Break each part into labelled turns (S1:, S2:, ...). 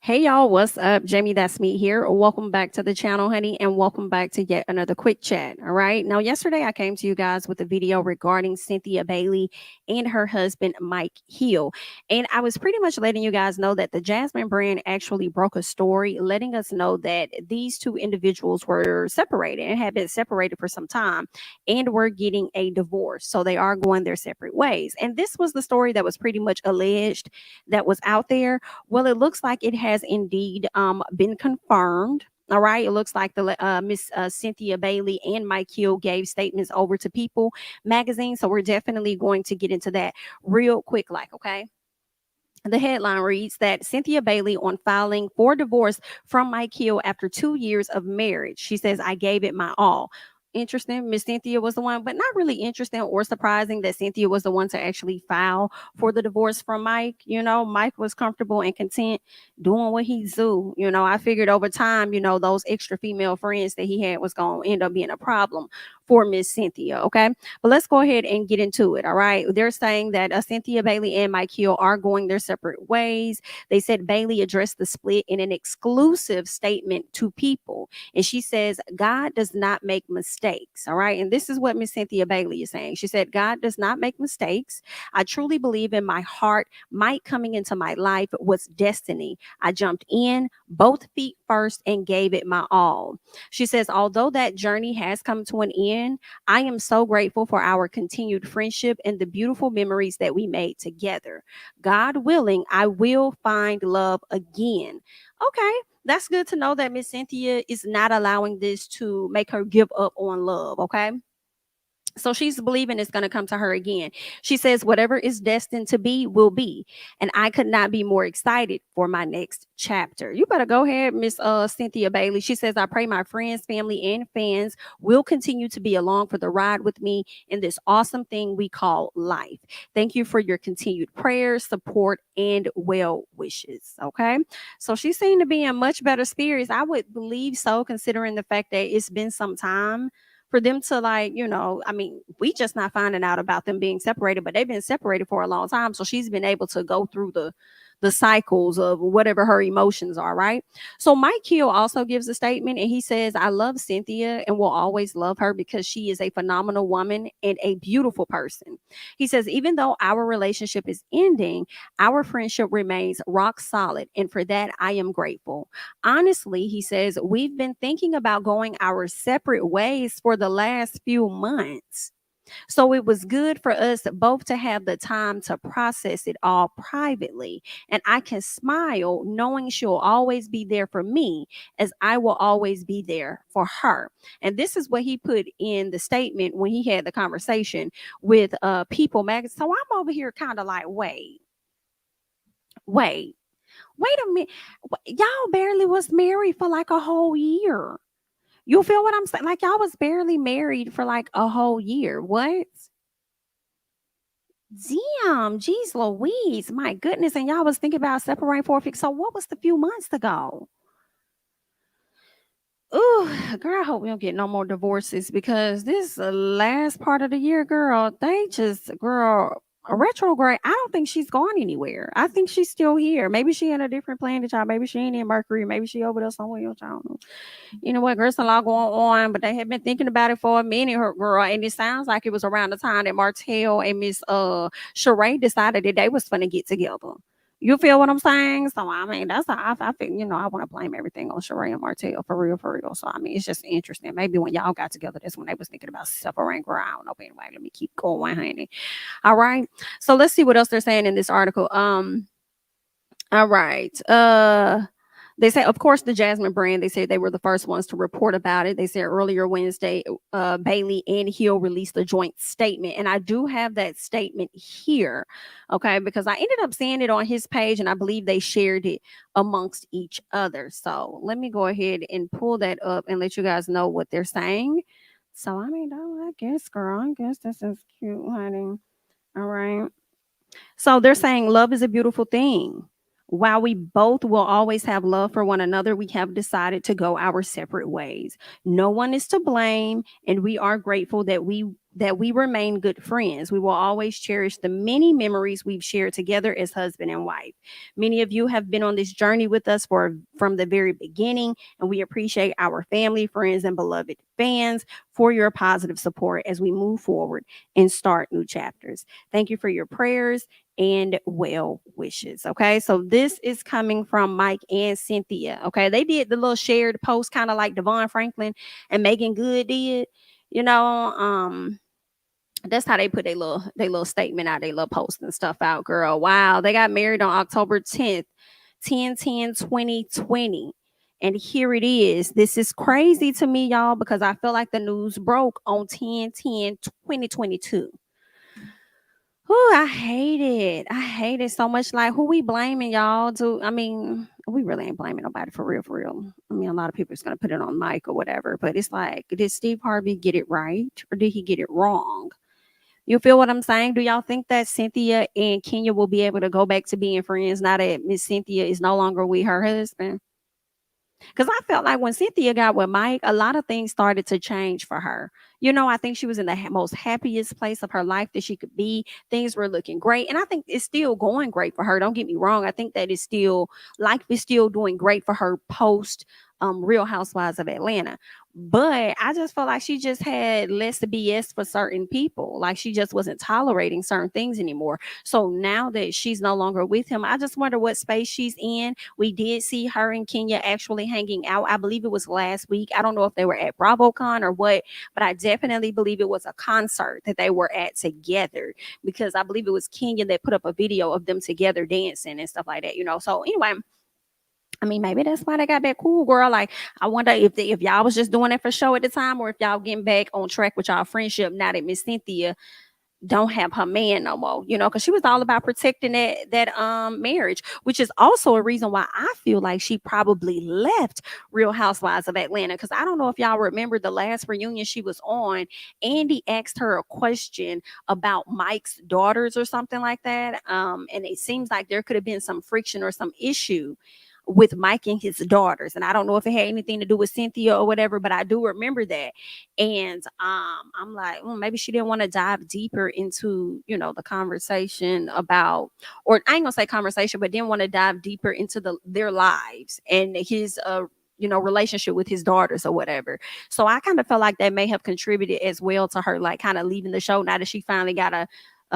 S1: Hey y'all, what's up? Jamie, that's me here. Welcome back to the channel, honey, and welcome back to yet another quick chat. All right. Now, yesterday I came to you guys with a video regarding Cynthia Bailey and her husband, Mike Hill. And I was pretty much letting you guys know that the Jasmine brand actually broke a story, letting us know that these two individuals were separated and had been separated for some time and were getting a divorce. So they are going their separate ways. And this was the story that was pretty much alleged that was out there. Well, it looks like it has indeed been confirmed. All right. It looks like the Miss Cynthia Bailey and Mike Hill gave statements over to People magazine. So we're definitely going to get into that real quick. Okay. The headline reads that Cynthia Bailey on filing for divorce from Mike Hill after 2 years of marriage. She says, I gave it my all. Interesting. Miss Cynthia was the one, but not really interesting or surprising that Cynthia was the one to actually file for the divorce from Mike. Mike was comfortable and content doing what he do. I figured over time, those extra female friends that he had was going to end up being a problem for Miss Cynthia. Okay. But let's go ahead and get into it. All right. They're saying that Cynthia Bailey and Mike Hill are going their separate ways. They said Bailey addressed the split in an exclusive statement to People. And she says, God does not make mistakes. All right. And this is what Miss Cynthia Bailey is saying. She said, God does not make mistakes. I truly believe in my heart, Mike coming into my life was destiny. I jumped in both feet first and gave it my all. She says, although that journey has come to an end, I am so grateful for our continued friendship and the beautiful memories that we made together. God willing, I will find love again. Okay, that's good to know that Miss Cynthia is not allowing this to make her give up on love. Okay. So she's believing it's going to come to her again. She says, whatever is destined to be will be. And I could not be more excited for my next chapter. You better go ahead, Miss Cynthia Bailey. She says, I pray my friends, family, and fans will continue to be along for the ride with me in this awesome thing we call life. Thank you for your continued prayers, support, and well wishes. Okay. So she seemed to be in much better spirits. I would believe so, considering the fact that it's been some time for them to, I mean, we just not finding out about them being separated, but they've been separated for a long time. So she's been able to go through the cycles of whatever her emotions are, right? So Mike Hill also gives a statement and he says, I love Cynthia and will always love her because she is a phenomenal woman and a beautiful person. He says, even though our relationship is ending, our friendship remains rock solid. And for that, I am grateful. Honestly, he says, we've been thinking about going our separate ways for the last few months. So it was good for us both to have the time to process it all privately. And I can smile knowing she'll always be there for me as I will always be there for her. And this is what he put in the statement when he had the conversation with People magazine. So I'm over here kind of like, wait, wait a minute. Y'all barely was married for like a whole year. You feel what I'm saying? Like y'all was barely married for like a whole year. What? Damn, geez Louise, my goodness. And y'all was thinking about separating for a fix. So what was the few months ago? Ooh, girl, I hope we don't get no more divorces because this last part of the year, girl, they just, girl, a retrograde. I don't think she's gone anywhere. I think she's still here. Maybe she in a different planet, y'all. Maybe she ain't in Mercury. Maybe she over there somewhere else. I don't know. You know what? There's a lot going on, but they have been thinking about it for a minute, her girl. And it sounds like it was around the time that Martell and Miss Sheree decided that they was gonna get together. You feel what I'm saying? So I mean, that's how I feel. I want to blame everything on Sheree and Martell for real, for real. So I mean, it's just interesting. Maybe when y'all got together, that's when they was thinking about separating. Girl, I don't know. But anyway, let me keep going, honey. All right. So let's see what else they're saying in this article. All right. They say, of course, the Jasmine brand, they said they were the first ones to report about it. They said earlier Wednesday, Bailey and Hill released a joint statement. And I do have that statement here, okay, because I ended up seeing it on his page and I believe they shared it amongst each other. So let me go ahead and pull that up and let you guys know what they're saying. So, I mean, I guess, girl, I guess this is cute, honey. All right. So they're saying love is a beautiful thing. While we both will always have love for one another, we have decided to go our separate ways. No one is to blame, and we are grateful that we that we remain good friends. We will always cherish the many memories we've shared together as husband and wife. Many of you have been on this journey with us from the very beginning, and we appreciate our family, friends, and beloved fans for your positive support as we move forward and start new chapters. Thank you for your prayers and well wishes. Okay, so this is coming from Mike and Cynthia. Okay, they did the little shared post, kind of like Devon Franklin and Megan Good did. You know, that's how they put their little statement out, their little post and stuff out, girl. Wow. They got married on October 10th, 2020. And here it is. This is crazy to me, y'all, because I feel like the news broke on 10/10/2022. Who I hate it. I hate it so much. Like, who we blaming, y'all? I mean, we really ain't blaming nobody for real, for real. I mean, a lot of people is gonna put it on Mike or whatever, but it's like, did Steve Harvey get it right or did he get it wrong? You feel what I'm saying? Do y'all think that Cynthia and Kenya will be able to go back to being friends now that Miss Cynthia is no longer with her husband? Because I felt like when Cynthia got with Mike, a lot of things started to change for her. You know, I think she was in the most happiest place of her life that she could be. Things were looking great. And I think it's still going great for her. Don't get me wrong. I think that life is still doing great for her post Real Housewives of Atlanta. But I just felt like she just had less BS for certain people. Like she just wasn't tolerating certain things anymore. So now that she's no longer with him, I just wonder what space she's in. We did see her and Kenya actually hanging out. I believe it was last week. I don't know if they were at BravoCon or what, but I definitely believe it was a concert that they were at together because I believe it was Kenya that put up a video of them together dancing and stuff like that, you know. So anyway, I mean, maybe that's why they got that cool girl. Like, I wonder if y'all was just doing it for show at the time, or if y'all getting back on track with y'all friendship now that Miss Cynthia don't have her man no more, you know, because she was all about protecting that marriage, which is also a reason why I feel like she probably left Real Housewives of Atlanta. Because I don't know if y'all remember the last reunion she was on, Andy asked her a question about Mike's daughters or something like that. And it seems like there could have been some friction or some issue with Mike and his daughters. And I don't know if it had anything to do with Cynthia or whatever, but I do remember that. And I'm like, maybe she didn't want to dive deeper into, you know, the conversation about, or I ain't gonna say conversation, but didn't want to dive deeper into their lives and his you know, relationship with his daughters or whatever. So I kind of felt like that may have contributed as well to her like kind of leaving the show now that she finally got a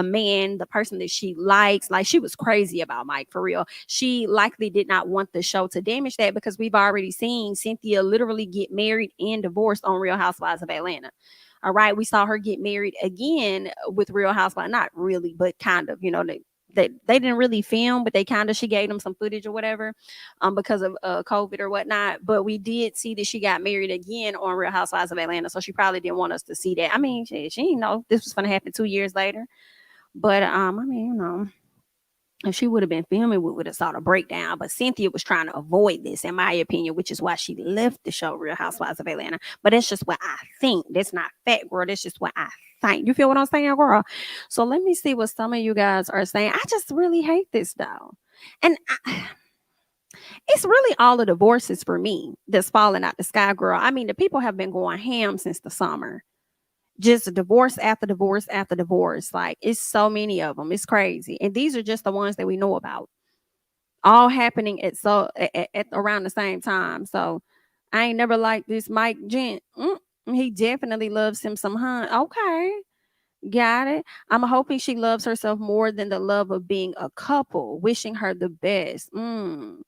S1: man, the person that she likes. Like she was crazy about Mike for real. She likely did not want the show to damage that because we've already seen Cynthia literally get married and divorced on Real Housewives of Atlanta. All right, we saw her get married again with Real Housewives, not really, but kind of. You know, they didn't really film, but they kind of she gave them some footage or whatever, because of COVID or whatnot. But we did see that she got married again on Real Housewives of Atlanta, so she probably didn't want us to see that. I mean, she didn't know this was going to happen 2 years later. But I mean, you know, if she would have been filming, we would have saw the breakdown. But Cynthia was trying to avoid this, in my opinion, which is why she left the show Real Housewives of Atlanta. But that's just what I think. That's not fact, girl. That's just what I think. You feel what I'm saying, girl? So let me see what some of you guys are saying. I just really hate this though. And it's really all the divorces for me that's falling out the sky, girl. I mean, the people have been going ham since the summer, just divorce after divorce after divorce. Like it's so many of them. It's crazy. And these are just the ones that we know about. All happening at around the same time. So I ain't never liked this Mike Gent. He definitely loves him some Hun. Okay. Got it. I'm hoping she loves herself more than the love of being a couple. Wishing her the best. Good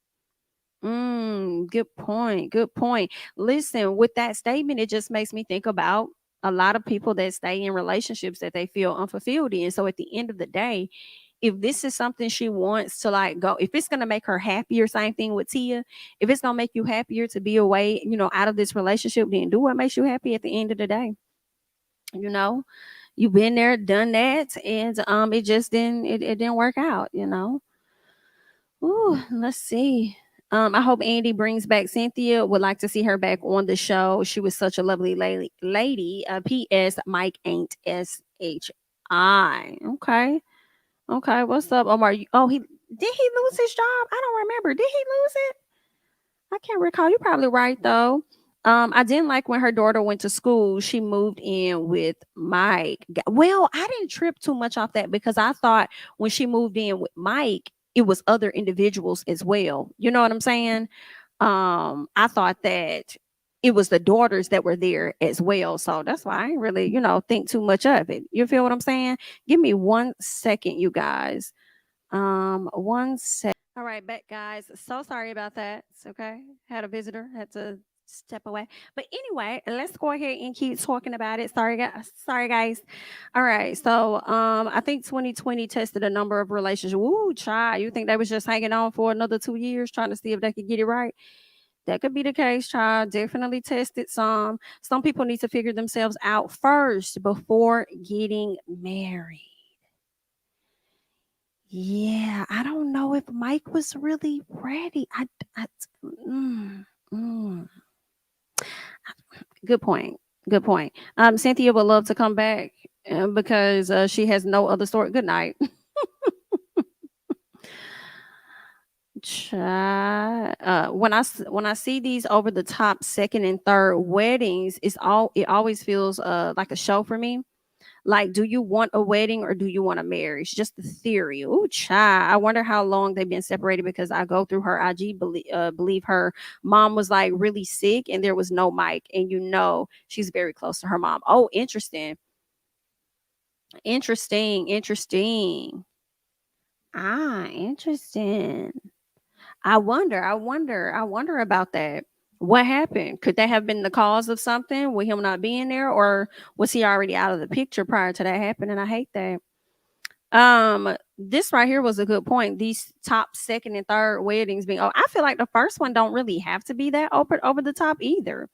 S1: point. Good point. Listen, with that statement, it just makes me think about a lot of people that stay in relationships that they feel unfulfilled in. So at the end of the day, if this is something she wants to like go, if it's gonna make her happier, same thing with Tia. If it's gonna make you happier to be away, you know, out of this relationship, then do what makes you happy at the end of the day. You know, you've been there, done that, and it just it didn't work out, you know. Ooh, let's see. I hope Andy brings back Cynthia. Would like to see her back on the show. She was such a lovely lady. P.S. Mike ain't SHI. Okay. Okay. What's up, Omar? Oh, he did he lose his job? I don't remember. Did he lose it? I can't recall. You're probably right though. I didn't like when her daughter went to school, she moved in with Mike. Well, I didn't trip too much off that because I thought when she moved in with Mike, it was other individuals as well. You know what I'm saying? I thought that it was the daughters that were there as well. So that's why I ain't really, think too much of it. You feel what I'm saying? Give me 1 second, you guys. 1 second. All right, back guys. So sorry about that. It's okay. Had a visitor, had to step away. But anyway, let's go ahead and keep talking about it. Sorry guys. Sorry guys. All right. So I think 2020 tested a number of relationships. Ooh, child. You think they was just hanging on for another 2 years trying to see if they could get it right? That could be the case, child. Definitely tested some. Some people need to figure themselves out first before getting married. Yeah, I don't know if Mike was really ready. Mm, mm. Good point. Good point. Cynthia would love to come back because she has no other story. Good night. When I see these over the top second and third weddings, it always feels like a show for me. Like, do you want a wedding or do you want a marriage? Just the theory. Ooh, child. I wonder how long they've been separated because I go through her IG. Believe her mom was like really sick and there was no mic. And she's very close to her mom. Oh, interesting. Interesting. Interesting. Interesting. I wonder about that. What happened? Could that have been the cause of something with him not being there, or was he already out of the picture prior to that happening? I hate that. This right here was a good point. These top second and third weddings being, I feel like the first one don't really have to be that over the top either.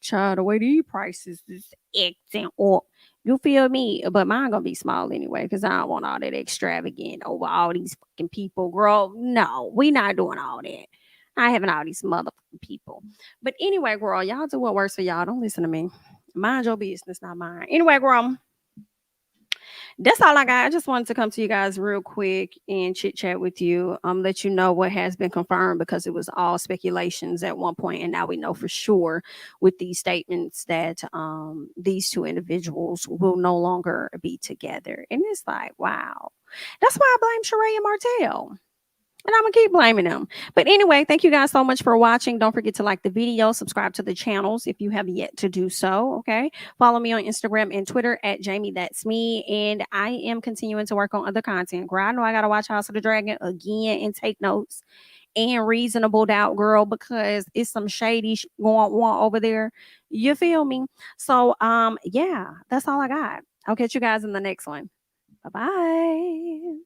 S1: Child, the way these prices is acting up. You feel me? But mine gonna be small anyway, because I don't want all that extravagant over all these fucking people, girl. No, we not doing all that. I having all these motherfucking people. But anyway, girl, y'all do what works for y'all. Don't listen to me. Mind your business, not mine. Anyway, girl, that's all I got. I just wanted to come to you guys real quick and chit chat with you, let you know what has been confirmed because it was all speculations at one point, and now we know for sure with these statements that these two individuals will no longer be together. And it's like, wow. That's why I blame Sheree and Martell. And I'm gonna keep blaming them. But anyway, thank you guys so much for watching. Don't forget to like the video, subscribe to the channels if you have yet to do so. Okay. Follow me on Instagram and Twitter at jamithatsme. And I am continuing to work on other content. Girl, I know I gotta watch House of the Dragon again and take notes and Reasonable Doubt, girl, because it's some shady going on over there. You feel me? So yeah, that's all I got. I'll catch you guys in the next one. Bye bye.